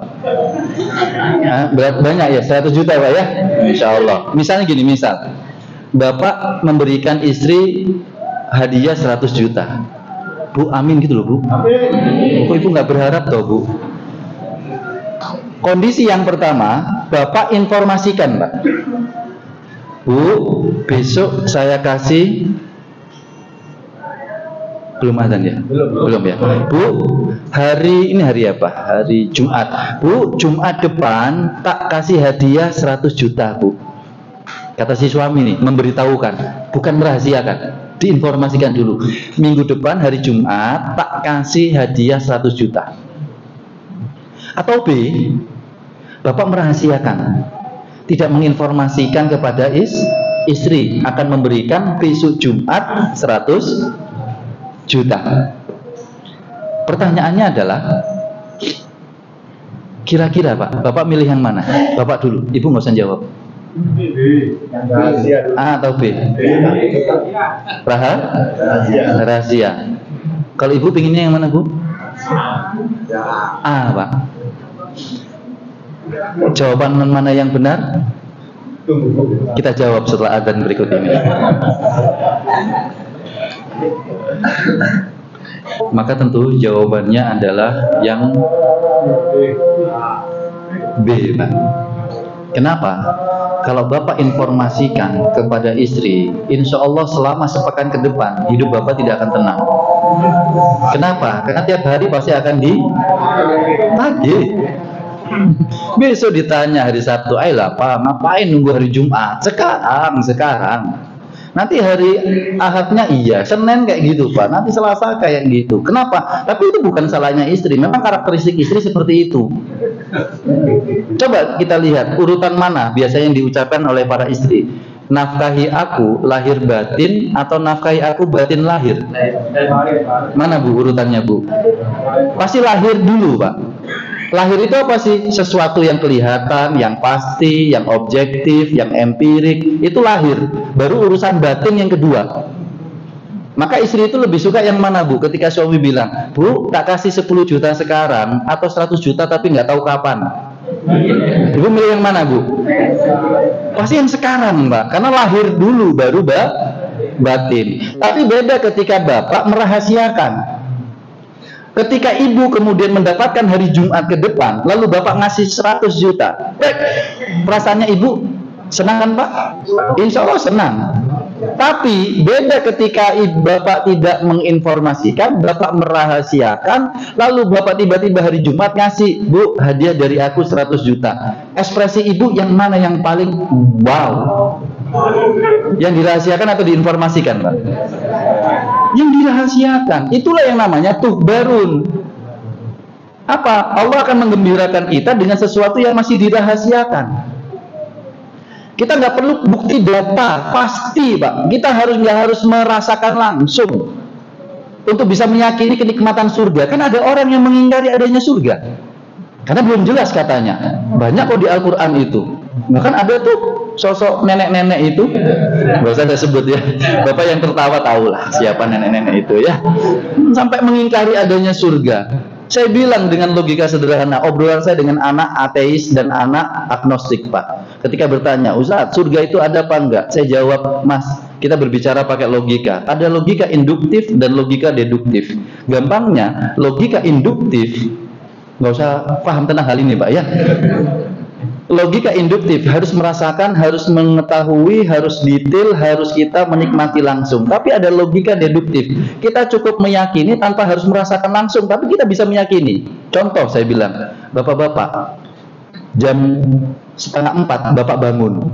Banyak ya, 100 juta Pak ya? Insya Allah. Misalnya gini, misal Bapak memberikan istri hadiah 100 juta. Bu, amin gitu loh Bu. Kok Ibu nggak berharap toh Bu? Kondisi yang pertama, Bapak informasikan, Pak. Bu, besok saya kasih belum azan ya? Belum ya. Bu, ini hari apa? Hari Jumat. Bu, Jumat depan tak kasih hadiah 100 juta, Bu. Kata si suami nih, memberitahukan, bukan merahasiakan. Diinformasikan dulu. Minggu depan hari Jumat tak kasih hadiah 100 juta. Atau B, Bapak merahasiakan, tidak menginformasikan kepada istri akan memberikan besok Jumat 100 juta. Pertanyaannya adalah, kira-kira Pak, Bapak milih yang mana? Bapak dulu, Ibu nggak usah jawab. A atau B? Rahasia. Kalau Ibu pinginnya yang mana Bu? A Pak. Jawaban mana yang benar? Kita jawab setelah adzan berikut ini. Maka tentu jawabannya adalah yang B, Pak. Kenapa? Kalau Bapak informasikan kepada istri, insya Allah selama sepekan ke depan hidup Bapak tidak akan tenang. Kenapa? Karena tiap hari pasti akan ditagih. Besok ditanya hari Sabtu, ayolah Pak, ngapain nunggu hari Jumat? Sekarang. Nanti hari Ahadnya iya, Senin kayak gitu Pak, nanti Selasa kayak gitu. Kenapa? Tapi itu bukan salahnya istri, memang karakteristik istri seperti itu. Coba kita lihat urutan mana biasanya yang diucapkan oleh para istri. Nafkahi aku lahir batin atau nafkahi aku batin lahir? Mana Bu urutannya Bu? Pasti lahir dulu Pak. Lahir itu apa sih? Sesuatu yang kelihatan, yang pasti, yang objektif, yang empirik, itu lahir. Baru urusan batin yang kedua. Maka istri itu lebih suka yang mana Bu? Ketika suami bilang, Bu, tak kasih 10 juta sekarang atau 100 juta tapi nggak tahu kapan. Ibu milih yang mana Bu? Pasti yang sekarang Mbak, karena lahir dulu baru batin. Tapi beda ketika Bapak merahasiakan. Ketika ibu kemudian mendapatkan hari Jumat ke depan, lalu Bapak ngasih 100 juta. Perasaannya ibu senang kan Pak? Insya Allah senang. Tapi beda ketika Bapak tidak menginformasikan, Bapak merahasiakan, lalu Bapak tiba-tiba hari Jumat ngasih, Bu, hadiah dari aku 100 juta. Ekspresi ibu yang mana yang paling wow? Yang dirahasiakan atau diinformasikan Pak? Yang dirahasiakan. Itulah yang namanya tuhbarun. Apa? Allah akan menggembirakan kita dengan sesuatu yang masih dirahasiakan. Kita nggak perlu bukti data pasti Pak. Kita nggak harus merasakan langsung untuk bisa meyakini kenikmatan surga. Kan ada orang yang mengingkari adanya surga karena belum jelas katanya. Banyak kok di Al-Quran itu. Bahkan ada tuh sosok nenek-nenek itu, nggak usah saya sebut ya, Bapak yang tertawa tahulah siapa nenek-nenek itu ya, sampai mengingkari adanya surga. Saya bilang dengan logika sederhana, obrolan saya dengan anak ateis dan anak agnostik Pak, ketika bertanya, Ustaz, surga itu ada apa enggak? Saya jawab, Mas, kita berbicara pakai logika. Ada logika induktif dan logika deduktif. Gampangnya, logika induktif Nggak usah paham tentang hal ini Pak ya. Logika induktif harus merasakan, harus mengetahui, harus detail, harus kita menikmati langsung. Tapi ada logika deduktif. Kita cukup meyakini tanpa harus merasakan langsung, tapi kita bisa meyakini. Contoh saya bilang, bapak-bapak, jam 3:30 bapak bangun,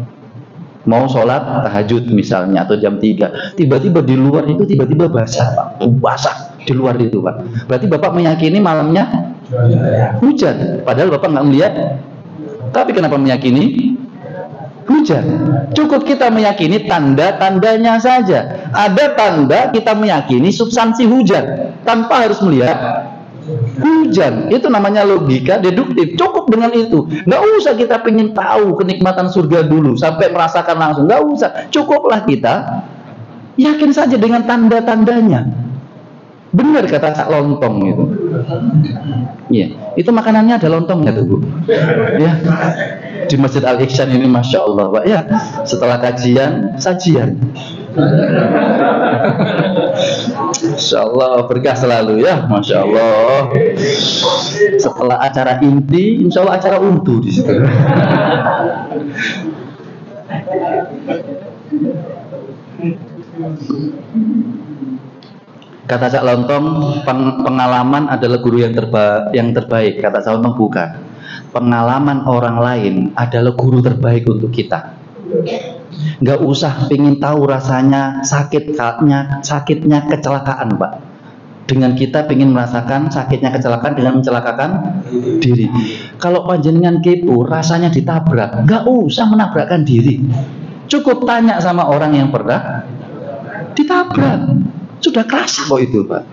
mau sholat tahajud misalnya, atau jam 3, tiba-tiba di luar itu tiba-tiba basah Pak, basah di luar itu Pak. Berarti bapak meyakini malamnya hujan, padahal bapak nggak melihat. Tapi kenapa meyakini hujan? Cukup kita meyakini tanda-tandanya saja. Ada tanda kita meyakini substansi hujan tanpa harus melihat hujan. Itu namanya logika deduktif. Cukup dengan itu. Nggak usah kita pengen tahu kenikmatan surga dulu sampai merasakan langsung. Nggak usah. Cukuplah kita yakin saja dengan tanda-tandanya. Benar kata Cak Lontong itu. Iya, itu makanannya ada lontongnya tuh Bu. Ya, di Masjid Al Ihsan ini Masya Allah Pak ya. Setelah kajian, sajian. Masya Allah berkah selalu ya, Masya Allah. Setelah acara inti, Insya Allah acara untu di situ. Kata Cak Lontong, pengalaman adalah guru yang terbaik. Kata Cak Lontong bukan. Pengalaman orang lain adalah guru terbaik untuk kita. Nggak usah pengen tahu rasanya sakitnya kecelakaan Pak. Dengan kita pengen merasakan sakitnya kecelakaan dengan mencelakakan diri. Kalau panjenengan kepo rasanya ditabrak, nggak usah menabrakkan diri. Cukup tanya sama orang yang pernah ditabrak. Sudah keras kok itu Pak.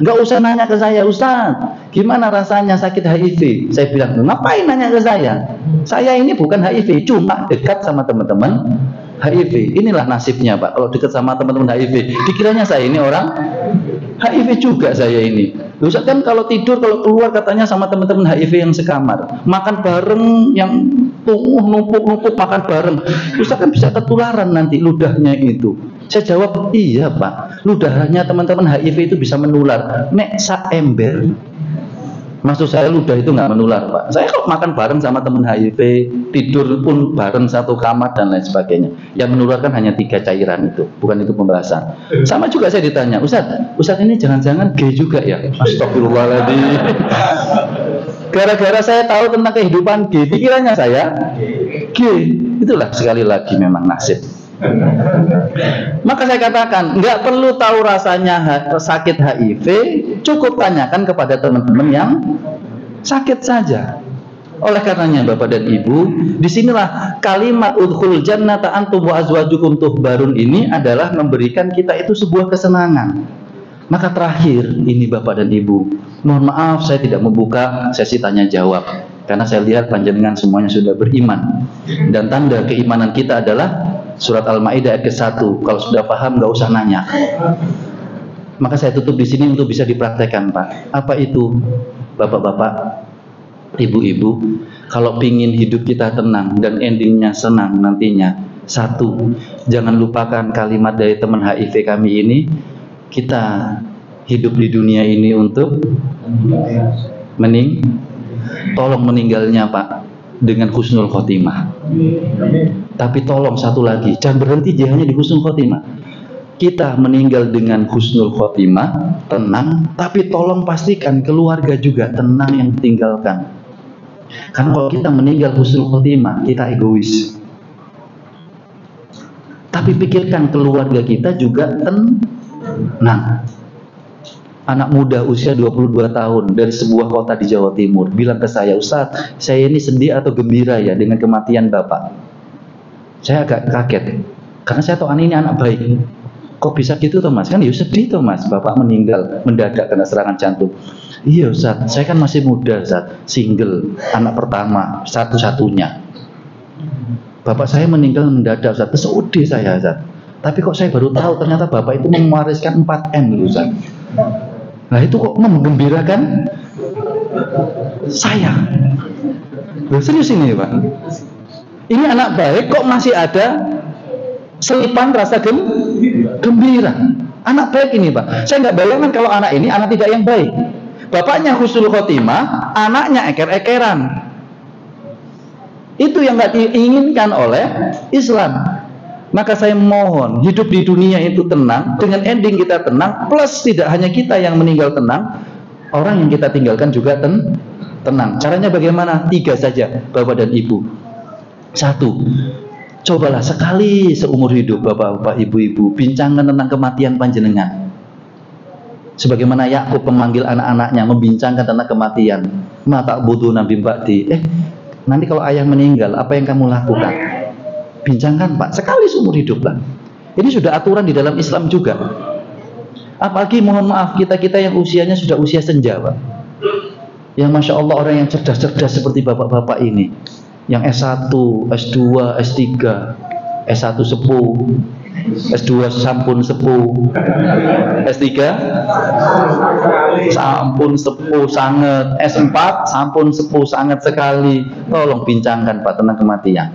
Nggak usah nanya ke saya, Ustaz, gimana rasanya sakit HIV? Saya bilang, ngapain nanya ke saya? Saya ini bukan HIV, cuma dekat sama teman-teman HIV. Inilah nasibnya Pak, kalau dekat sama teman-teman HIV. Dikiranya saya ini orang HIV juga saya ini. Ustaz kan kalau tidur, kalau keluar katanya sama teman-teman HIV yang sekamar. Makan bareng, yang numpuk-numpuk makan bareng. Ustaz kan bisa ketularan nanti ludahnya itu. Saya jawab, iya Pak, ludahnya teman-teman HIV itu bisa menular. Nek sak ember, maksud saya ludah itu nggak menular Pak. Saya kalau makan bareng sama teman HIV, tidur pun bareng satu kamar dan lain sebagainya. Yang menularkan hanya 3 cairan itu, bukan itu pembahasan. Sama juga saya ditanya, Ustaz ini jangan-jangan gay juga ya? Astagfirullahaladzim. Gara-gara saya tahu tentang kehidupan gay, pikirannya saya gay. Itulah sekali lagi memang nasib. Maka saya katakan, nggak perlu tahu rasanya sakit HIV, cukup tanyakan kepada teman-teman yang sakit saja. Oleh karenanya Bapak dan Ibu, disinilah kalimat udkhul jannata antum wa azwajukum tuhbarun ini adalah memberikan kita itu sebuah kesenangan. Maka terakhir ini Bapak dan Ibu, mohon maaf saya tidak membuka sesi tanya jawab karena saya lihat panjenengan semuanya sudah beriman, dan tanda keimanan kita adalah Surat Al-Maidah ayat ke-1. Kalau sudah paham nggak usah nanya. Maka saya tutup di sini untuk bisa dipraktekkan Pak. Apa itu Bapak-bapak, Ibu-ibu? Kalau pingin hidup kita tenang dan endingnya senang nantinya, 1, jangan lupakan kalimat dari teman HIV kami ini. Kita hidup di dunia ini untuk tolong meninggalnya Pak dengan husnul khotimah. Tapi tolong satu lagi, jangan berhenti hanya di husnul khotimah. Kita meninggal dengan husnul khotimah, tenang, tapi tolong pastikan keluarga juga tenang yang ditinggalkan. Karena kalau kita meninggal husnul khotimah, kita egois. Tapi pikirkan keluarga kita juga tenang. Anak muda usia 22 tahun dari sebuah kota di Jawa Timur bilang ke saya, Ustaz, saya ini sedih atau gembira ya dengan kematian Bapak? Saya agak kaget, karena saya tahu ini anak baik. Kok bisa gitu toh Mas? Kan ya sedih toh Mas, Bapak meninggal mendadak kena serangan jantung. Iya Ustaz, saya kan masih muda Ustaz, single, anak pertama, satu-satunya. Bapak saya meninggal mendadak Ustaz, sedih saya Ustaz. Tapi kok saya baru tahu ternyata Bapak itu mewariskan 4M Ustaz. Nah itu kok menggembirakan saya. Loh, serius ini Pak. Ini anak baik kok masih ada selipan rasa gembira. Anak baik ini Pak. Saya nggak bayangkan kalau anak ini anak tidak yang baik. Bapaknya husnul khotimah, anaknya eker-ekeran. Itu yang nggak diinginkan oleh Islam. Maka saya mohon hidup di dunia itu tenang, dengan ending kita tenang, plus tidak hanya kita yang meninggal tenang, orang yang kita tinggalkan juga tenang. Caranya bagaimana? 3 saja, bapak dan ibu. 1, cobalah sekali seumur hidup bapak-bapak, ibu-ibu, bincangkan tentang kematian panjenengan. Sebagaimana Yakub memanggil anak-anaknya, membincangkan tentang kematian. Mata butuh Nabi Ba'di. Nanti kalau ayah meninggal, apa yang kamu lakukan? Bincangkan Pak, sekali seumur hidup lah. Ini sudah aturan di dalam Islam juga. Apalagi mohon maaf, kita-kita yang usianya sudah usia senja Pak. Yang Masya Allah orang yang cerdas-cerdas seperti bapak-bapak ini. Yang S1, S2, S3, S1 sepuh, S2 sampun sepuh, S3 sampun sepuh sangat, S4 sampun sepuh sangat sekali. Tolong bincangkan Pak tentang kematian.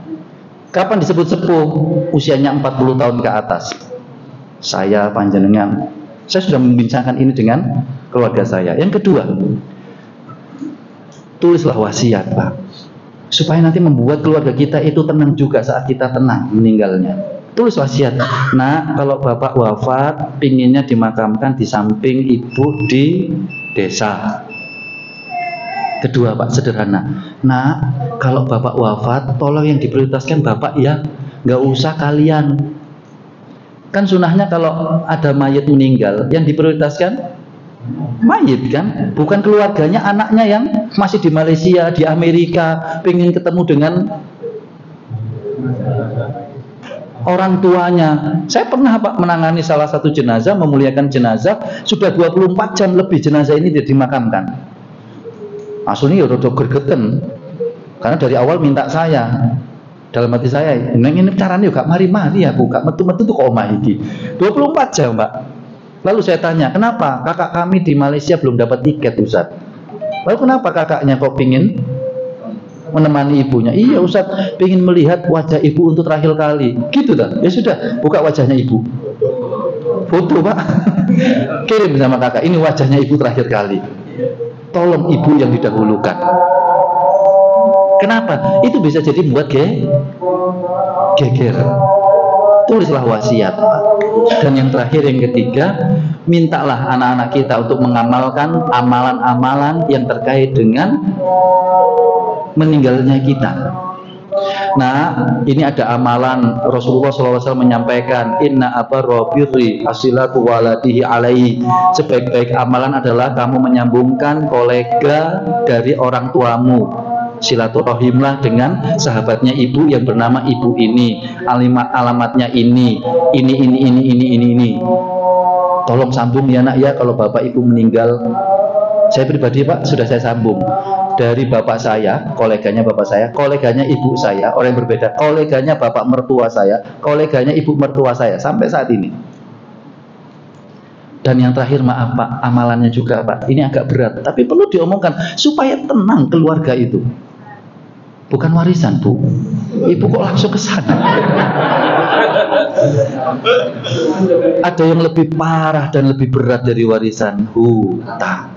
Kapan disebut sepuh? Usianya 40 tahun ke atas. Saya panjenengan, saya sudah membincangkan ini dengan keluarga saya. Yang kedua, tulislah wasiat Pak, supaya nanti membuat keluarga kita itu tenang juga saat kita tenang meninggalnya. Tulis wasiat. Nah, kalau bapak wafat, pinginnya dimakamkan di samping ibu di desa. Kedua Pak, sederhana. Nah, kalau bapak wafat, tolong yang diprioritaskan bapak ya, nggak usah kalian. Kan sunahnya kalau ada mayat meninggal, yang diprioritaskan mayit kan, bukan keluarganya, anaknya yang masih di Malaysia, di Amerika, pengen ketemu dengan orang tuanya. Saya pernah Pak menangani salah satu jenazah, memuliakan jenazah, sudah 24 jam lebih jenazah ini tidak dimakamkan. Aslinya ya rada gregeten, karena dari awal minta saya, dalam hati saya, ini caranya juga mari-mari aku, gak metu-metu tuh kok omah iki. 24 jam Pak. Lalu saya tanya, kenapa kakak kami di Malaysia belum dapat tiket Ustaz? Lalu kenapa kakaknya kok pingin menemani ibunya? Iya Ustaz, pingin melihat wajah ibu untuk terakhir kali. Gitu dah. Ya sudah, buka wajahnya ibu, foto Pak, kirim sama kakak, ini wajahnya ibu terakhir kali. Tolong ibu yang didahulukan. Kenapa? Itu bisa jadi membuat geger. Tulislah wasiat Pak. Dan yang terakhir, yang ketiga, mintalah anak-anak kita untuk mengamalkan amalan-amalan yang terkait dengan meninggalnya kita. Nah, ini ada amalan Rasulullah SAW menyampaikan, inna abarra birri asilatu waladihi alaihi. Sebaik-baik amalan adalah kamu menyambungkan kolega dari orang tuamu. Silaturahimlah dengan sahabatnya ibu yang bernama ibu ini, alamatnya ini. Tolong sambung ya nak ya, kalau bapak ibu meninggal. Saya pribadi Pak, sudah saya sambung. Dari bapak saya, koleganya bapak saya, koleganya ibu saya, orang yang berbeda, koleganya bapak mertua saya, koleganya ibu mertua saya, sampai saat ini. Dan yang terakhir, maaf Pak, amalannya juga Pak, ini agak berat, tapi perlu diomongkan supaya tenang keluarga itu. Bukan warisan Bu, ibu kok langsung ke sana. Ada yang lebih parah dan lebih berat dari warisan, hutang.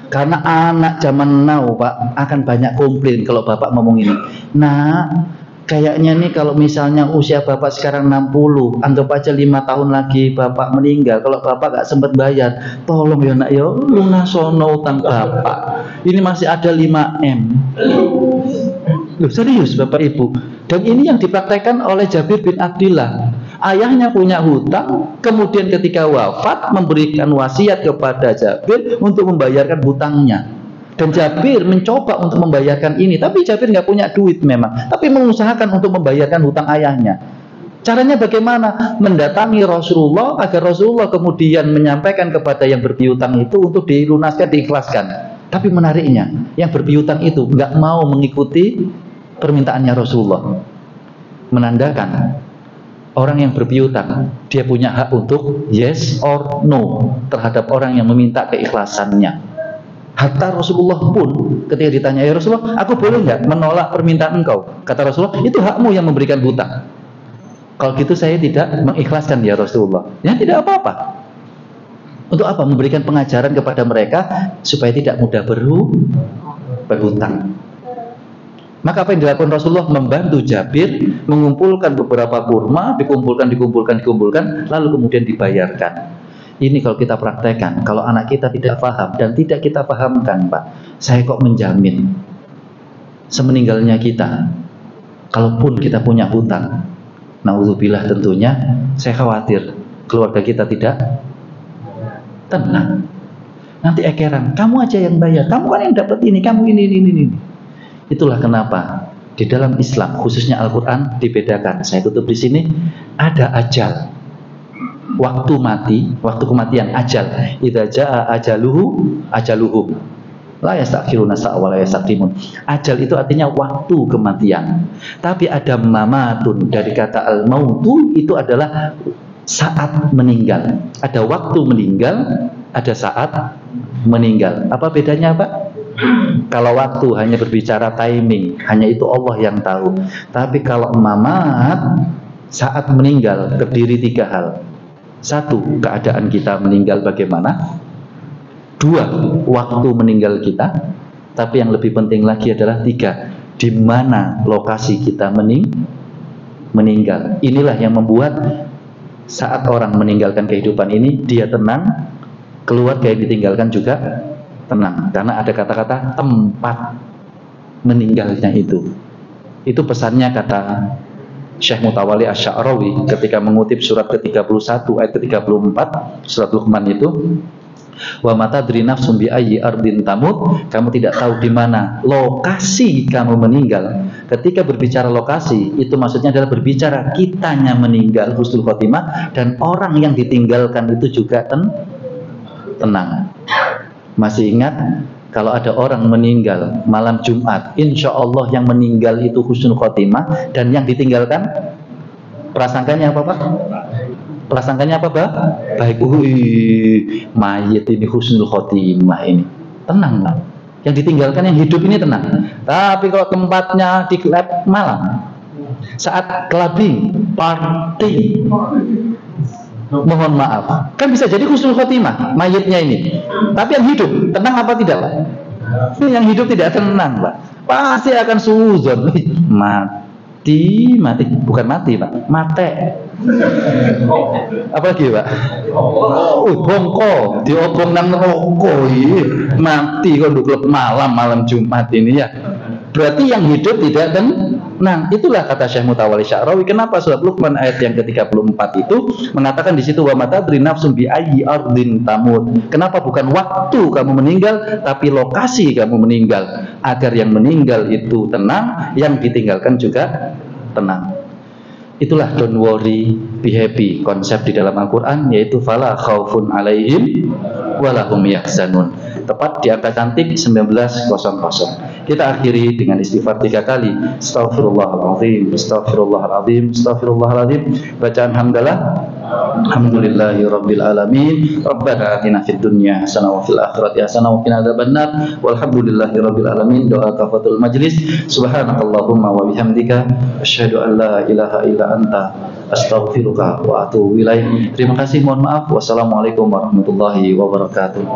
Karena anak zaman now Pak akan banyak komplain kalau bapak ngomong ini. Nah, kayaknya nih kalau misalnya usia bapak sekarang 60, anggap aja 5 tahun lagi bapak meninggal, kalau bapak gak sempat bayar, tolong ya nak ya, lunasono utang bapak. Ini masih ada 5M. Loh, serius Bapak Ibu. Dan ini yang dipraktekkan oleh Jabir bin Abdillah. Ayahnya punya hutang, kemudian ketika wafat memberikan wasiat kepada Jabir untuk membayarkan hutangnya. Dan Jabir mencoba untuk membayarkan ini, tapi Jabir nggak punya duit memang, tapi mengusahakan untuk membayarkan hutang ayahnya. Caranya bagaimana? Mendatangi Rasulullah agar Rasulullah kemudian menyampaikan kepada yang berpiutang itu untuk dilunaskan, diikhlaskan. Tapi menariknya, yang berpiutang itu nggak mau mengikuti permintaannya Rasulullah. Menandakan orang yang berpiutang, dia punya hak untuk yes or no terhadap orang yang meminta keikhlasannya. Hatta Rasulullah pun ketika ditanya, ya Rasulullah, aku boleh nggak menolak permintaan engkau? Kata Rasulullah, itu hakmu yang memberikan hutang. Kalau gitu saya tidak mengikhlaskan ya Rasulullah. Ya tidak apa-apa. Untuk apa? Memberikan pengajaran kepada mereka supaya tidak mudah berhutang. Maka apa yang dilakukan Rasulullah? Membantu Jabir mengumpulkan beberapa kurma, dikumpulkan, lalu kemudian dibayarkan. Ini kalau kita praktekkan, kalau anak kita tidak paham dan tidak kita pahamkan, Pak, saya kok menjamin semeninggalnya kita, kalaupun kita punya hutang, naudzubillah tentunya, saya khawatir keluarga kita tidak tenang. Nanti ekeran, kamu aja yang bayar, kamu kan yang dapat ini, kamu ini. Itulah kenapa di dalam Islam, khususnya Al-Quran, dibedakan. Saya tutup di sini, ada ajal, waktu mati, waktu kematian, ajal. Idza jaa ajaluhu la yastakhiruna sa'a wa la yastaqdimun. Ajal itu artinya waktu kematian. Tapi ada mamatun, dari kata al-mautu itu adalah saat meninggal. Ada waktu meninggal, ada saat meninggal. Apa bedanya, Pak? Kalau waktu hanya berbicara timing, hanya itu Allah yang tahu. Tapi kalau mamat, saat meninggal, terdiri 3 hal. 1, keadaan kita meninggal bagaimana. 2, waktu meninggal kita. Tapi yang lebih penting lagi adalah 3, di mana lokasi kita meninggal. Inilah yang membuat saat orang meninggalkan kehidupan ini, dia tenang, keluarga yang ditinggalkan juga tenang, karena ada kata-kata tempat meninggalnya itu. Itu pesannya kata Syekh Mutawalli Asy-Sya'rawi ketika mengutip surat ke-31 ayat ke-34 surat Luqman itu, wa matadri nafsum bi ayyi ardin tamut, kamu tidak tahu di mana lokasi kamu meninggal. Ketika berbicara lokasi, itu maksudnya adalah berbicara kitanya meninggal husnul khotimah, dan orang yang ditinggalkan itu juga tenang. Masih ingat kalau ada orang meninggal malam Jumat, insya Allah yang meninggal itu husnul khotimah, dan yang ditinggalkan prasangkanya apa, Pak? Prasangkanya apa, Pak? Baik. Mayit ini husnul khotimah ini. Tenang, Pak. Yang ditinggalkan yang hidup ini tenang. Tapi kalau tempatnya di klub malam, saat clubbing, party, mohon maaf, kan bisa jadi husnul khotimah mayitnya ini. Tapi yang hidup tenang apa tidak, Pak? Yang hidup tidak tenang, Pak. Pasti akan suzon. Mati, bukan mati, Pak. Mate. Apa lagi, Pak? Bongko, diobong nang neraka iki. Mati kok klub malam Jumat ini ya. Berarti yang hidup tidak tenang. Itulah kata Syekh Mutawalli Asy-Sya'rawi. Kenapa surat Luqman ayat yang ke-34 itu mengatakan di situ wa matadri nafsum bi ayyi ardin tamut. Kenapa bukan waktu kamu meninggal, tapi lokasi kamu meninggal, agar yang meninggal itu tenang, yang ditinggalkan juga tenang. Itulah don't worry, be happy, konsep di dalam Al-Quran, yaitu fala khaufun alaihim walahum yahzanun. Tepat di angka cantik 1900. Kita akhiri dengan istighfar 3 kali. Astaghfirullahaladzim, astaghfirullahaladzim, astaghfirullahaladzim. Bacaan hamdalah. Alhamdulillahi rabbil alamin. Rabbana atina fid dunya hasanah wa fil akhirati hasanah wa qina adzabannar. Walhamdulillahi rabbil alamin. Doa kafatul majlis. Subhanakallahumma wa bihamdika asyhadu an la ilaha illa anta astaghfiruka wa atubu ilaik. Terima kasih, mohon maaf. Wassalamualaikum warahmatullahi wabarakatuh.